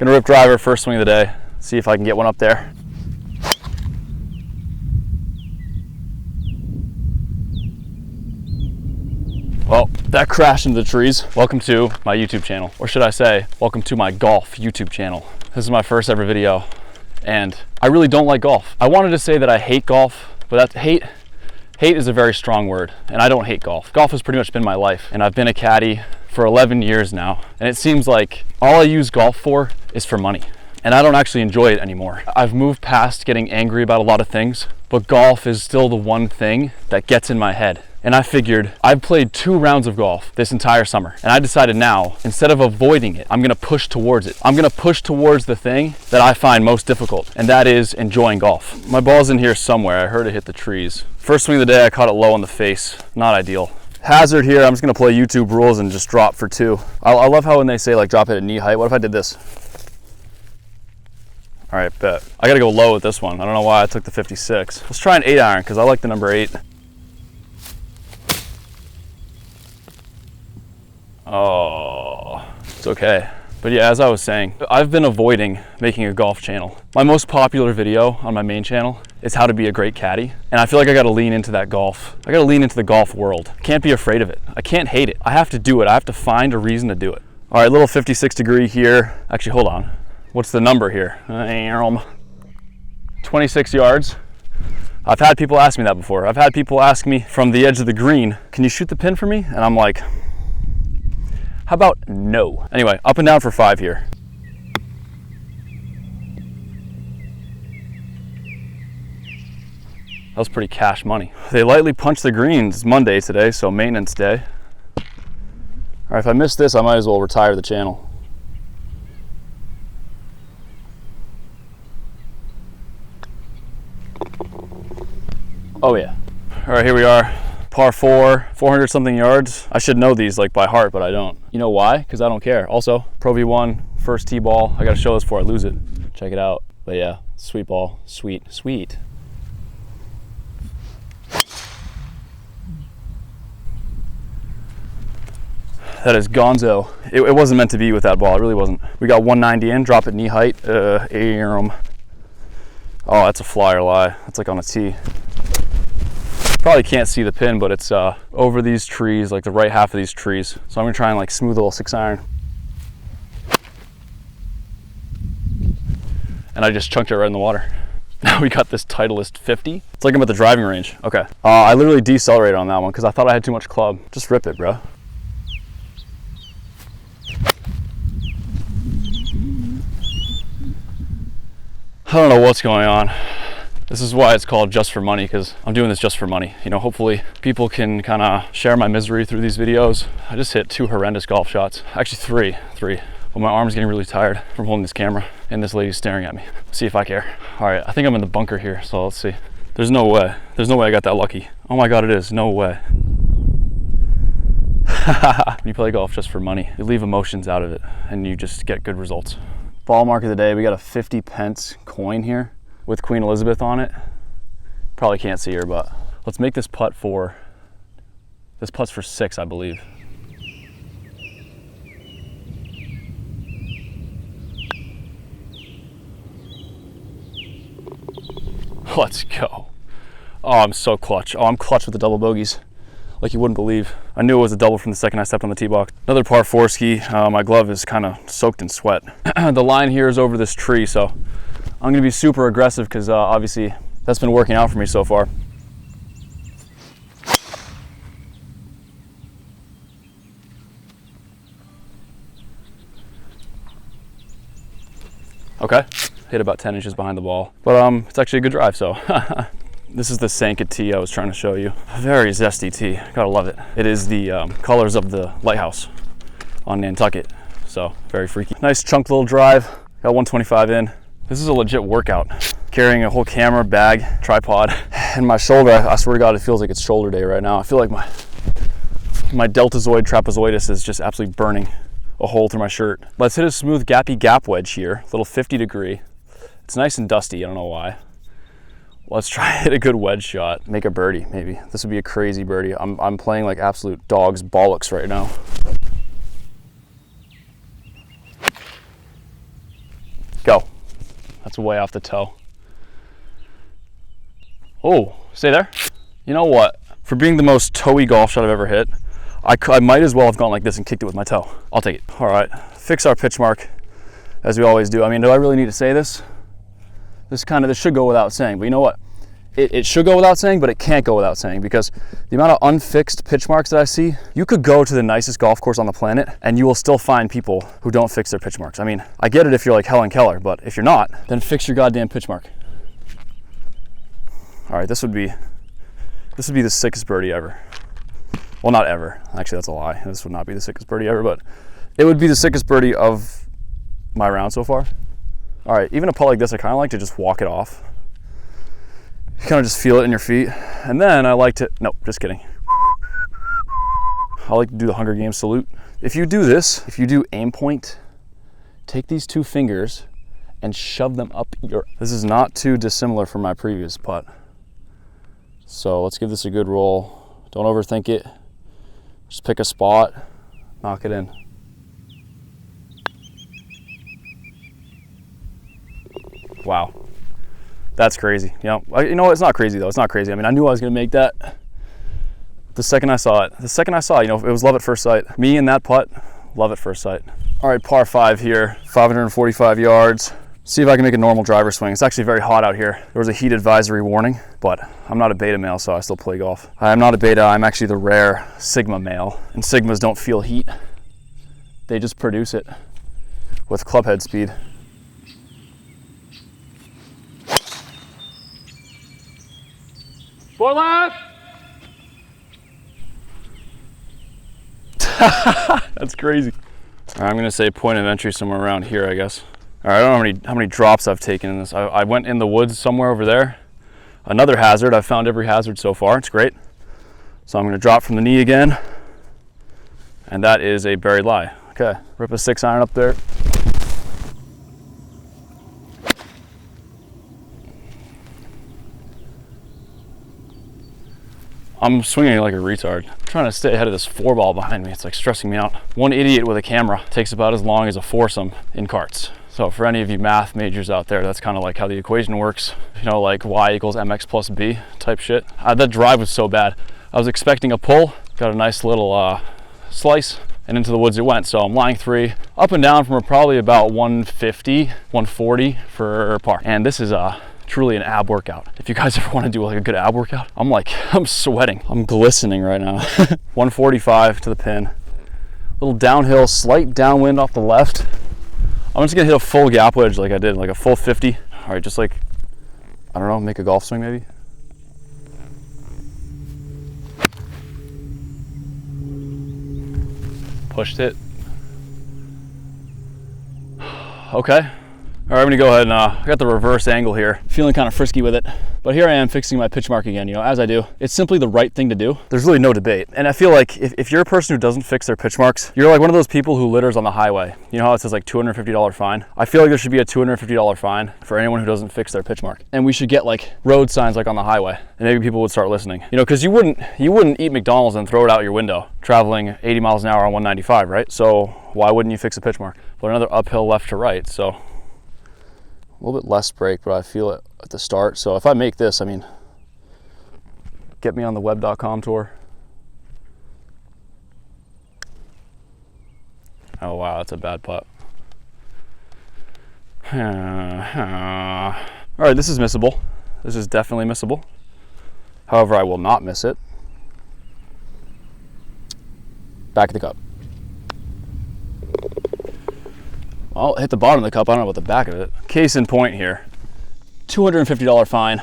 Gonna rip driver first swing of the day. See if I can get one up there. Well, that crashed into the trees. Welcome to my YouTube channel, or should I say, welcome to my golf YouTube channel. This is my first ever video, and I really don't like golf. I wanted to say that I hate golf, but hate is a very strong word, and I don't hate golf. Golf has pretty much been my life, and I've been a caddy for 11 years now, and it seems like all I use golf for is for money, and I don't actually enjoy it anymore. I've moved past getting angry about a lot of things, but golf is still the one thing that gets in my head. And I figured, I've played 2 rounds of golf this entire summer, and I decided now, instead of avoiding it, I'm gonna push towards it. I'm gonna push towards the thing that I find most difficult, and that is enjoying golf. My ball's in here somewhere. I heard it hit the trees. First swing of the day, I caught it low on the face. Not ideal. Hazard here, I'm just gonna play YouTube rules and just drop for 2. I love how when they say like drop it at knee height. What if I did this? All right, bet. I gotta go low with this one. I don't know why I took the 56. Let's try an 8 iron, because I like the number 8. Oh, it's okay. But yeah, as I was saying, I've been avoiding making a golf channel. My most popular video on my main channel is how to be a great caddy. And I feel like I gotta lean into that golf. I gotta lean into the golf world. I can't be afraid of it. I can't hate it. I have to do it. I have to find a reason to do it. All right, little 56 degree here. Actually, hold on. What's the number here? 26 yards. I've had people ask me that before. I've had people ask me from the edge of the green, can you shoot the pin for me? And I'm like, how about no? Anyway, up and down for 5 here. That was pretty cash money. They lightly punched the greens. It's Monday today, so maintenance day. All right, if I miss this, I might as well retire the channel. Oh yeah. All right, here we are. Par 4, 400 something yards. I should know these like by heart, but I don't. You know why? Because I don't care. Also, Pro V1, first tee ball. I gotta show this before I lose it. Check it out. But yeah, sweet ball, sweet, sweet. That is gonzo. It wasn't meant to be with that ball. It really wasn't. We got 190 in, drop at knee height. Oh, that's a flyer lie. That's like on a tee. Probably can't see the pin, but it's over these trees, like the right half of these trees. So I'm gonna try and like smooth a little 6 iron. And I just chunked it right in the water. Now we got this Titleist 50. It's like I'm at the driving range. Okay. I literally decelerated on that one because I thought I had too much club. Just rip it, bro. I don't know what's going on. This is why it's called Just for Money, because I'm doing this just for money. You know, hopefully people can kind of share my misery through these videos. I just hit 2 horrendous golf shots. Actually, three. But my arm's getting really tired from holding this camera, and this lady's staring at me. Let's see if I care. All right, I think I'm in the bunker here, so let's see. There's no way. There's no way I got that lucky. Oh my God, it is. No way. When you play golf just for money, you leave emotions out of it, and you just get good results. Ball mark of the day, we got a 50 pence coin here with Queen Elizabeth on it. Probably can't see her, but let's make this putt for, this putt's for 6, I believe. Let's go. Oh, I'm so clutch. Oh, I'm clutch with the double bogeys. Like you wouldn't believe. I knew it was a double from the second I stepped on the tee box. Another par 4 ski. My glove is kind of soaked in sweat. The line here is over this tree, so I'm gonna be super aggressive because obviously that's been working out for me so far. Okay, hit about 10 inches behind the ball, but it's actually a good drive, so. This is the Sanka tee I was trying to show you. Very zesty tee, gotta love it. It is the colors of the lighthouse on Nantucket, so very freaky. Nice chunk little drive, got 125 in. This is a legit workout. Carrying a whole camera, bag, tripod, and my shoulder, I swear to God, it feels like it's shoulder day right now. I feel like my deltozoid trapezoidus is just absolutely burning a hole through my shirt. Let's hit a smooth gappy gap wedge here, little 50 degree. It's nice and dusty, I don't know why. Let's try hit a good wedge shot. Make a birdie, maybe. This would be a crazy birdie. I'm playing like absolute dog's bollocks right now. Go. That's way off the toe. Oh, stay there. You know what? For being the most toe-y golf shot I've ever hit, I might as well have gone like this and kicked it with my toe. I'll take it. All right, fix our pitch mark, as we always do. I mean, do I really need to say this? This should go without saying, but you know what? It should go without saying, but it can't go without saying, because the amount of unfixed pitch marks that I see, you could go to the nicest golf course on the planet and you will still find people who don't fix their pitch marks. I mean, I get it if you're like Helen Keller, but if you're not, then fix your goddamn pitch mark. All right, this would be the sickest birdie ever. Well, not ever. Actually, that's a lie. This would not be the sickest birdie ever, but it would be the sickest birdie of my round so far. All right, even a putt like this, I kind of like to just walk it off. You kind of just feel it in your feet. And then I like to, nope, just kidding. I like to do the Hunger Games salute. If you do this, if you do aim point, take these two fingers and shove them up your, this is not too dissimilar from my previous putt. So let's give this a good roll. Don't overthink it. Just pick a spot, knock it in. Wow. That's crazy. You know what? It's not crazy though. It's not crazy. I mean, I knew I was gonna make that the second I saw it. The second I saw it, it was love at first sight. Me and that putt, love at first sight. All right, par 5 here, 545 yards. See if I can make a normal driver swing. It's actually very hot out here. There was a heat advisory warning, but I'm not a beta male, so I still play golf. I'm not a beta, I'm actually the rare Sigma male. And Sigmas don't feel heat. They just produce it with club head speed. Four left. That's crazy. All right, I'm gonna say point of entry somewhere around here, I guess. All right, I don't know how many drops I've taken in this. I went in the woods somewhere over there. Another hazard. I've found every hazard so far. It's great. So I'm gonna drop from the knee again. And that is a buried lie. Okay, rip a 6-iron up there. I'm swinging like a retard. I'm trying to stay ahead of this 4-ball behind me. It's like stressing me out. One idiot with a camera takes about as long as a foursome in carts. So for any of you math majors out there, that's kind of like how the equation works. Like y equals mx plus b type shit. That drive was so bad. I was expecting a pull, got a nice little slice, and into the woods it went. So I'm lying 3, up and down from probably about 150, 140 for par. And this is truly an ab workout. If you guys ever want to do like a good ab workout, I'm sweating. I'm glistening right now. 145 to the pin. Little downhill, slight downwind off the left. I'm just gonna hit a full gap wedge like I did, like a full 50. All right, just like, I don't know, make a golf swing maybe. Pushed it. Okay. All right, I'm gonna go ahead and I got the reverse angle here. Feeling kind of frisky with it, but here I am fixing my pitch mark again, as I do. It's simply the right thing to do. There's really no debate. And I feel like if you're a person who doesn't fix their pitch marks, you're like one of those people who litters on the highway. You know how it says like $250 fine? I feel like there should be a $250 fine for anyone who doesn't fix their pitch mark. And we should get like road signs like on the highway, and maybe people would start listening. Because you wouldn't eat McDonald's and throw it out your window traveling 80 miles an hour on 195, right? So why wouldn't you fix a pitch mark? But another uphill left to right, so a little bit less break, but I feel it at the start. So if I make this, I mean, get me on the web.com tour. Oh wow, that's a bad putt. All right, this is missable. This is definitely missable. However, I will not miss it. Back of the cup. I'll hit the bottom of the cup. I don't know about the back of it. Case in point here, $250 fine.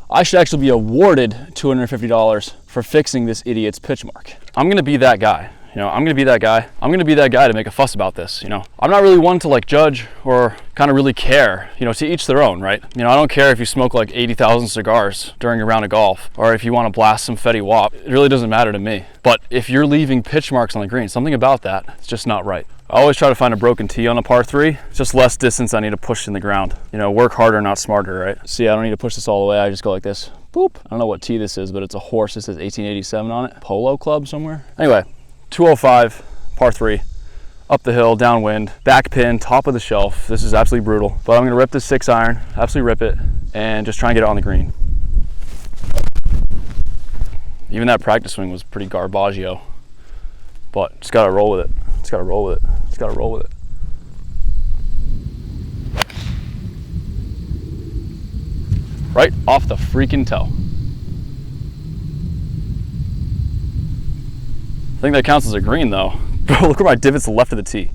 I should actually be awarded $250 for fixing this idiot's pitch mark. I'm gonna be that guy. I'm gonna be that guy. I'm gonna be that guy to make a fuss about this. I'm not really one to like judge or kind of really care. To each their own, right? I don't care if you smoke like 80,000 cigars during a round of golf, or if you want to blast some Fetty Wap. It really doesn't matter to me. But if you're leaving pitch marks on the green, something about that, it's just not right. I always try to find a broken tee on a par 3. It's just less distance I need to push in the ground. Work harder, not smarter, right? See, I don't need to push this all the way. I just go like this. Boop. I don't know what tee this is, but it's a horse. It says 1887 on it. Polo Club somewhere. Anyway, 205, par 3. up the hill, downwind, back pin, top of the shelf. This is absolutely brutal, but I'm gonna rip this 6-iron, absolutely rip it, and just try and get it on the green. Even that practice swing was pretty garbaggio, but just gotta roll with it. Just gotta roll with it. Just gotta roll with it. Right off the freaking toe. I think that counts as a green though. Bro, look where my divot's left of the tee.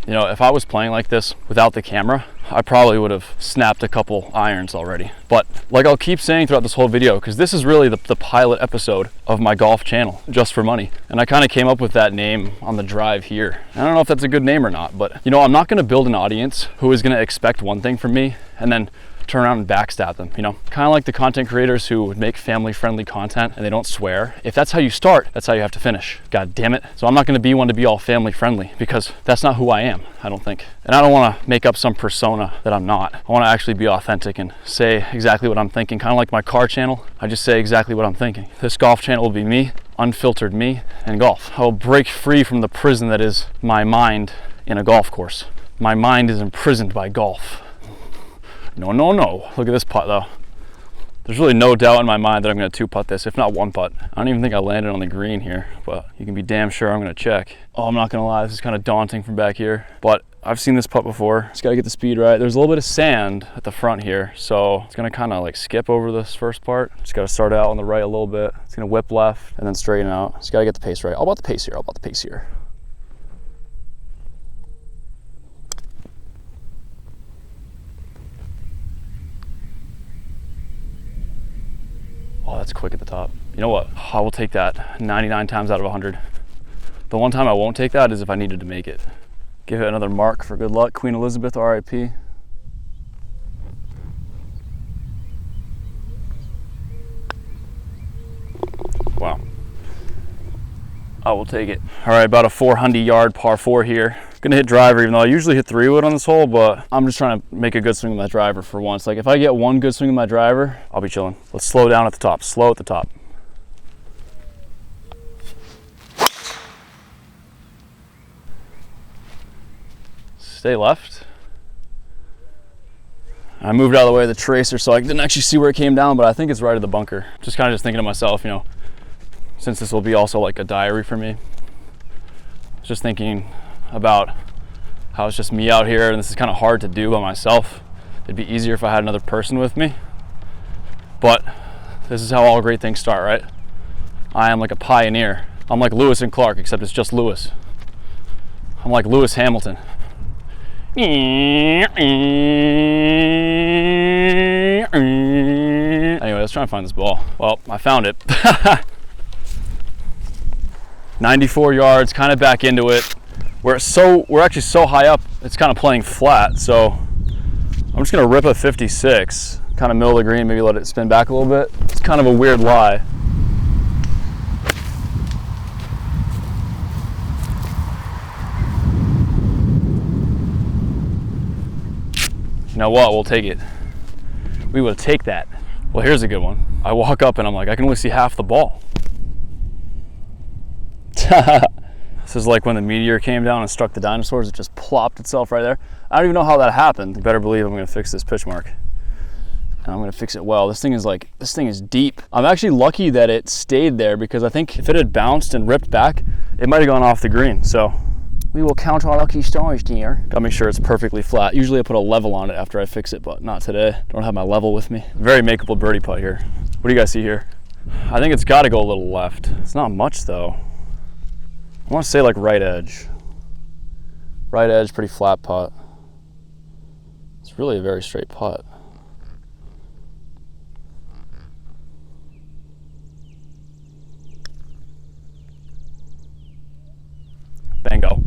You know, if I was playing like this without the camera, I probably would have snapped a couple irons already. But like I'll keep saying throughout this whole video, because this is really the pilot episode of my golf channel, Just for Money. And I kind of came up with that name on the drive here. I don't know if that's a good name or not, but you know, I'm not gonna build an audience who is gonna expect one thing from me and then turn around and backstab them, you know? Kind of like the content creators who would make family-friendly content and they don't swear. If that's how you start, that's how you have to finish. God damn it. So I'm not gonna be one to be all family-friendly because that's not who I am, I don't think. And I don't wanna make up some persona that I'm not. I wanna actually be authentic and say exactly what I'm thinking. Kind of like my car channel, I just say exactly what I'm thinking. This golf channel will be me, unfiltered me, and golf. I will break free from the prison that is my mind in a golf course. My mind is imprisoned by golf. No, no, no. Look at this putt though. There's really no doubt in my mind that I'm gonna 2-putt this, if not 1-putt. I don't even think I landed on the green here, but you can be damn sure I'm gonna check. Oh, I'm not gonna lie, this is kind of daunting from back here, but I've seen this putt before. Just gotta get the speed right. There's a little bit of sand at the front here, so it's gonna kind of like skip over this first part. Just gotta start out on the right a little bit. It's gonna whip left and then straighten out. Just gotta get the pace right. All about the pace here, all about the pace here. Oh, that's quick at the top. You know what? I will take that 99 times out of 100. The one time I won't take that is if I needed to make it. Give it another mark for good luck. Queen Elizabeth, RIP. Wow. I will take it. All right, about a 400-yard par 4 here. Gonna hit driver, even though I usually hit 3-wood on this hole, but I'm just trying to make a good swing with my driver for once. Like if I get one good swing with my driver, I'll be chilling. Let's slow down at the top, slow at the top. Stay left. I moved out of the way of the tracer so I didn't actually see where it came down, but I think it's right at the bunker. Just kind of thinking to myself, you know, since this will be also like a diary for me, just thinking about how it's just me out here and this is kind of hard to do by myself. It'd be easier if I had another person with me, but this is how all great things start, right? I am like a pioneer. I'm like Lewis and Clark, except it's just Lewis. I'm like Lewis Hamilton. Anyway, let's try and find this ball. Well, I found it. 94 yards, kind of back into it. We're actually so high up, it's kind of playing flat. So I'm just gonna rip a 56, kind of middle of the green, maybe let it spin back a little bit. It's kind of a weird lie. You know what, we'll take it. We will take that. Well, here's a good one. I walk up and I'm like, I can only see half the ball. This is like when the meteor came down and struck the dinosaurs, it just plopped itself right there. I don't even know how that happened. You better believe I'm gonna fix this pitch mark. And I'm gonna fix it well. This thing is deep. I'm actually lucky that it stayed there because I think if it had bounced and ripped back, it might've gone off the green. So we will count our lucky stars here. Gotta make sure it's perfectly flat. Usually I put a level on it after I fix it, but not today. Don't have my level with me. Very makeable birdie putt here. What do you guys see here? I think it's gotta go a little left. It's not much though. I want to say like right edge. Right edge, pretty flat putt. It's really a very straight putt. Bingo.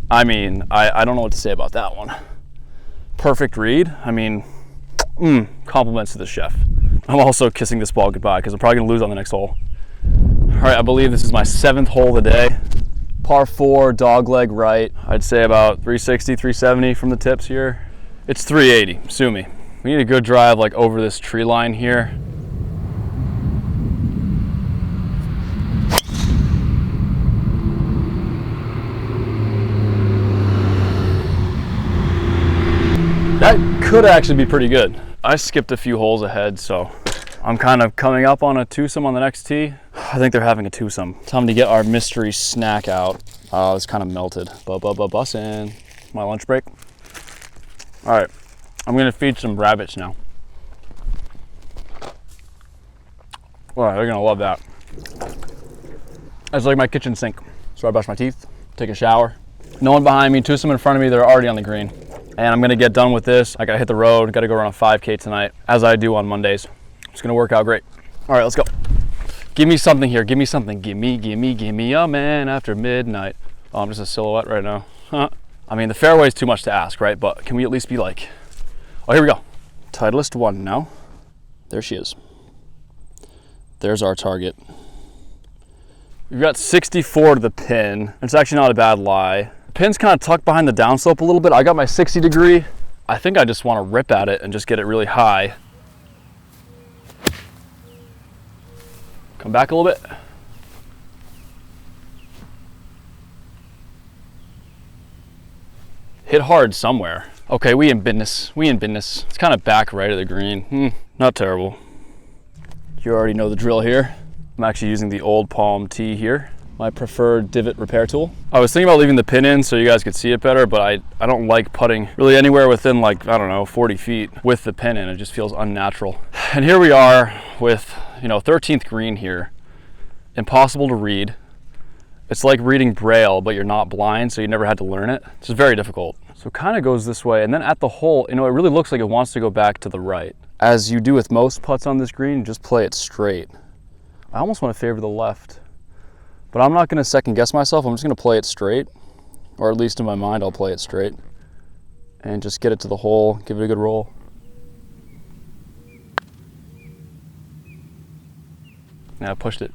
I mean, I don't know what to say about that one. Perfect read. I mean, compliments to the chef. I'm also kissing this ball goodbye because I'm probably gonna lose on the next hole. All right, I believe this is my 7th hole of the day. Par 4, dog leg right. I'd say about 360, 370 from the tips here. It's 380, sue me. We need a good drive like over this tree line here. That could actually be pretty good. I skipped a few holes ahead, so I'm kind of coming up on a twosome on the next tee. I think they're having a twosome. Time to get our mystery snack out. Oh, it's kind of melted. Bussin'. My lunch break. All right, I'm gonna feed some rabbits now. Wow, they're gonna love that. It's like my kitchen sink. So I brush my teeth, take a shower. No one behind me, twosome in front of me, they're already on the green. And I'm gonna get done with this. I gotta hit the road, gotta go run a 5K tonight, as I do on Mondays. It's gonna work out great. All right, let's go. Give me something here, give me something. Give me a man after midnight. Oh, I'm just a silhouette right now. Huh. I mean, the fairway is too much to ask, right? But can we at least be like, oh, here we go. Titleist one now. There she is. There's our target. We've got 64 to the pin. It's actually not a bad lie. The pin's kind of tucked behind the downslope a little bit. I got my 60 degree. I think I just want to rip at it and just get it really high. Come back a little bit. Hit hard somewhere. Okay, we in business. We in business. It's kind of back right of the green. Not terrible. You already know the drill here. I'm actually using the Old Palm tee here, my preferred divot repair tool. I was thinking about leaving the pin in so you guys could see it better, but I don't like putting really anywhere within, like, I don't know, 40 feet with the pin in. It just feels unnatural. And here we are with, 13th green here. Impossible to read. It's like reading Braille, but you're not blind, so you never had to learn it. It's just very difficult. So it kind of goes this way, and then at the hole, it really looks like it wants to go back to the right. As you do with most putts on this green, just play it straight. I almost want to favor the left, but I'm not going to second guess myself. I'm just going to play it straight, or at least in my mind, I'll play it straight, and just get it to the hole, give it a good roll. Yeah, I pushed it.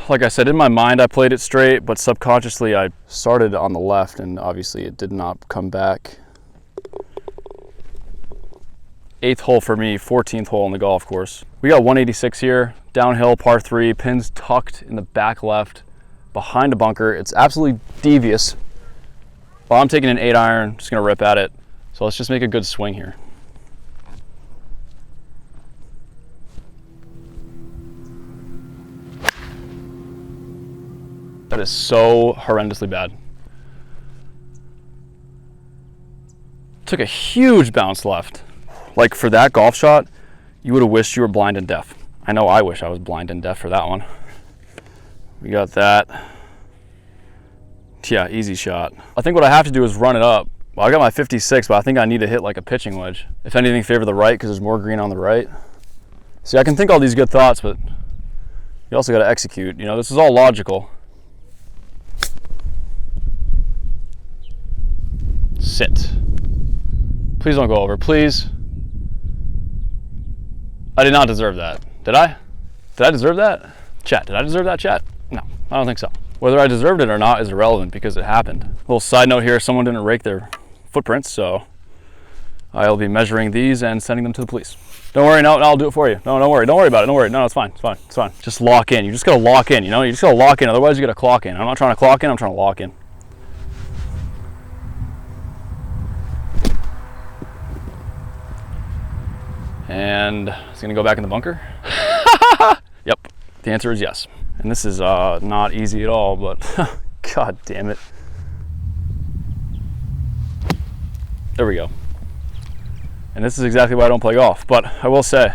Like I said, in my mind, I played it straight, but subconsciously, I started on the left, and obviously it did not come back. 8th hole for me, 14th hole on the golf course. We got 186 here, downhill, par 3, pins tucked in the back left, behind a bunker. It's absolutely devious. Well, I'm taking an 8-iron, just gonna rip at it. So let's just make a good swing here. That is so horrendously bad. Took a huge bounce left. Like, for that golf shot, you would have wished you were blind and deaf. I know I wish I was blind and deaf for that one. We got that. Yeah, easy shot. I think what I have to do is run it up. Well, I got my 56, but I think I need to hit like a pitching wedge. If anything, favor the right because there's more green on the right. See, I can think all these good thoughts, but you also got to execute. This is all logical. Sit. Please don't go over, please. I did not deserve that. Did I? Did I deserve that? Chat, did I deserve that, chat? No, I don't think so. Whether I deserved it or not is irrelevant because it happened. A little side note here, someone didn't rake their footprints, so I'll be measuring these and sending them to the police. Don't worry, no, I'll do it for you. No, don't worry about it, don't worry. No, it's fine, it's fine, it's fine. Just lock in, you just gotta lock in, you just gotta lock in, otherwise you gotta clock in. I'm not trying to clock in, I'm trying to lock in. And it's gonna go back in the bunker. Yep, the answer is yes. And this is not easy at all, but god damn it. There we go. And this is exactly why I don't play golf. But I will say,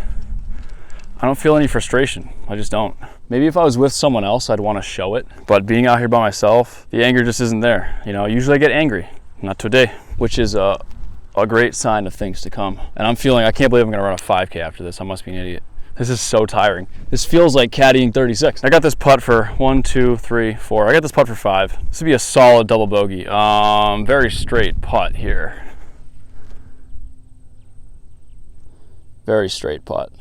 I don't feel any frustration. I just don't. Maybe if I was with someone else, I'd want to show it. But being out here by myself, the anger just isn't there. Usually I get angry. Not today, which is a great sign of things to come. And I'm feeling, I can't believe I'm gonna run a 5K after this. I must be an idiot. This is so tiring. This feels like caddying 36. I got this putt for 1, 2, 3, 4. I got this putt for 5. This would be a solid double bogey. Very straight putt here. Very straight putt.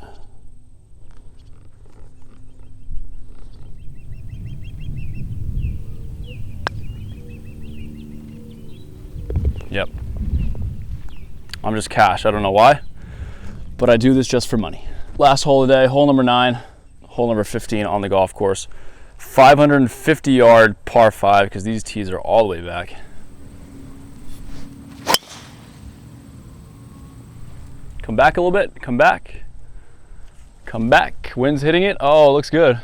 Yep. I'm just cash. I don't know why, but I do this just for money. Last hole of the day, hole number 9, hole number 15 on the golf course. 550 yard par 5 because these tees are all the way back. Come back a little bit, come back. Come back, wind's hitting it. Oh, looks good.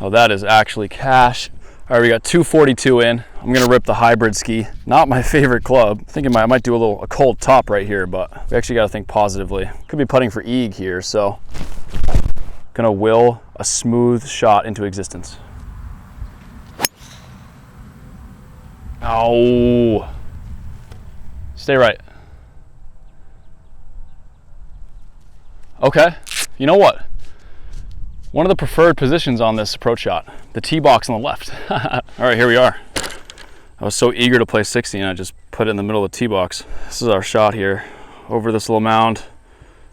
Oh, that is actually cash. All right, we got 242 in. I'm gonna rip the hybrid ski. Not my favorite club. I think I might do a cold top right here, but we actually gotta think positively. Could be putting for eag here, so gonna will a smooth shot into existence. Oh, stay right. Okay, you know what? One of the preferred positions on this approach shot, the tee box on the left. All right, here we are. I was so eager to play 60 and I just put it in the middle of the tee box. This is our shot here. Over this little mound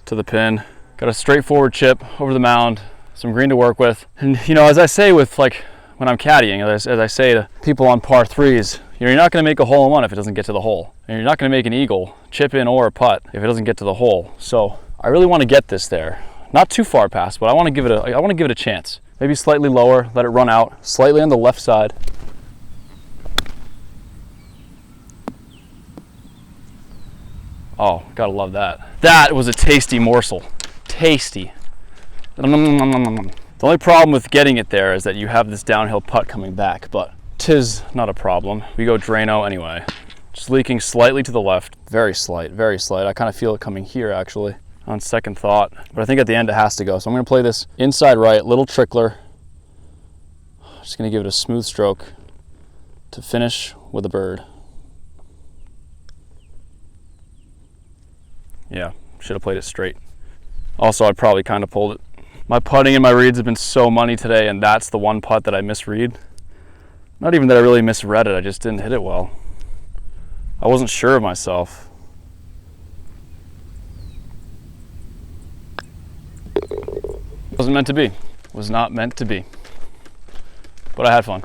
to the pin. Got a straightforward chip over the mound, some green to work with. And you know, as I say with like, when I'm caddying, as I say to people on par threes, you know, you're not gonna make a hole in one if it doesn't get to the hole. And you're not gonna make an eagle, chip in or a putt if it doesn't get to the hole. So I really wanna get this there. Not too far past, but I want to give it a chance. Maybe slightly lower, let it run out, slightly on the left side. Oh, gotta love that. That was a tasty morsel. Tasty. The only problem with getting it there is that you have this downhill putt coming back, but 'tis not a problem. We go Drano anyway. Just leaking slightly to the left. Very slight, very slight. I kind of feel it coming here actually. On second thought, but I think at the end it has to go. So I'm going to play this inside right, little trickler. Just going to give it a smooth stroke to finish with a bird. Yeah, should have played it straight. Also, I probably kind of pulled it. My putting and my reads have been so money today, and that's the one putt that I misread. Not even that I really misread it, I just didn't hit it well. I wasn't sure of myself. Wasn't meant to be. Was not meant to be. But I had fun.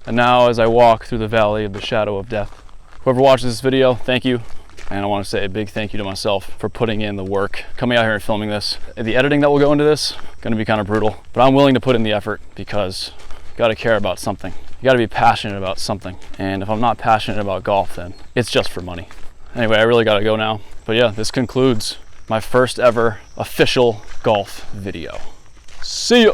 And now as I walk through the valley of the shadow of death, whoever watches this video, thank you. And I want to say a big thank you to myself for putting in the work, coming out here and filming this. The editing that will go into this, going to be kind of brutal, but I'm willing to put in the effort because you got to care about something. You got to be passionate about something. And if I'm not passionate about golf, then it's just for money. Anyway, I really got to go now. But yeah, this concludes my first ever official golf video. See ya.